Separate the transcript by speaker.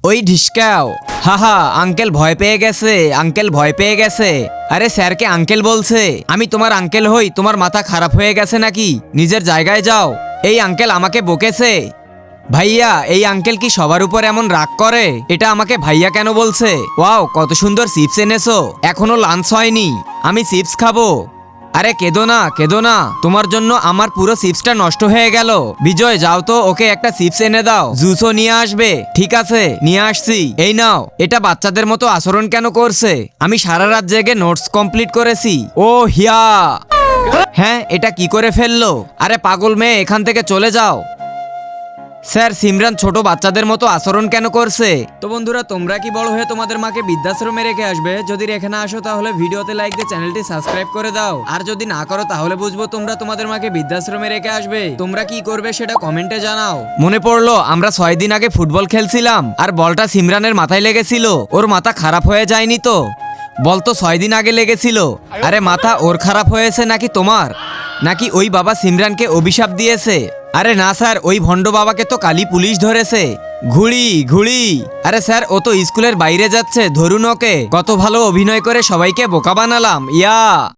Speaker 1: ওই ঢিসকাও। হাহা, আঙ্কেল ভয় পেয়ে গেছে, আঙ্কেল ভয় পেয়ে গেছে। আরে স্যারকে আঙ্কেল বলছে, আমি তোমার আঙ্কেল হই? তোমার মাথা খারাপ হয়ে গেছে নাকি? নিজের জায়গায় যাও। এই আঙ্কেল আমাকে বকেছে। ভাইয়া, এই আঙ্কেল কি সবার উপর এমন রাগ করে? এটা আমাকে ভাইয়া কেন বলছে? ওয়াও, কত সুন্দর চিপস এনেছো। এখনো লাঞ্চ হয়নি, আমি চিপস খাবো। আরে কেঁদো না, কেঁদো না, তোমার জন্য আমার পুরো চিপসটা নষ্ট হয়ে গেল। বিজয়, যাও তো, ওকে একটা চিপস এনে দাও, জুসও নিয়ে আসবে। ঠিক আছে, নিয়ে আসছি। এই নাও। এটা বাচ্চাদের মতো আচরণ কেন করছে? আমি সারা রাত জেগে নোটস কমপ্লিট করেছি। ও হিয়া, হ্যাঁ, এটা কি করে ফেললো? আরে পাগল মেয়ে, এখান থেকে চলে যাও। স্যার, সিমরান ছোট বাচ্চাদের মতো আচরণ কেন করছে? তো বন্ধুরা, তোমরা কি বড় হয়ে তোমাদের মাকে বৃদ্ধাশ্রমে রেখে আসবে? যদি রেখে না আসো তাহলে ভিডিওতে লাইক দিয়ে চ্যানেলটি সাবস্ক্রাইব করে দাও। আর যদি না করো তাহলে বুঝবো তোমরা তোমাদের মাকে বৃদ্ধাশ্রমে রেখে আসবে। তোমরা কি করবে সেটা কমেন্টে জানাও। মনে পড়লো, আমরা 6 দিন আগে ফুটবল খেলছিলাম আর বলটা সিমরানের মাথায় লেগেছিল। ওর মাথা খারাপ হয়ে যায়নি তো? বলতো 6 দিন আগে লেগেছিল। আরে মাথা ওর খারাপ হয়েছে নাকি তোমার? নাকি ওই বাবা সিমরানকে অভিশাপ দিয়েছে? আরে না স্যার, ওই ভণ্ড বাবাকে তো কালই পুলিশ ধরেছে। ঘুড়ি ঘুড়ি। আরে স্যার, ও তো স্কুলের বাইরে যাচ্ছে, ধরুন ওকে। কত ভালো অভিনয় করে সবাইকে বোকা বানালাম। ইয়া।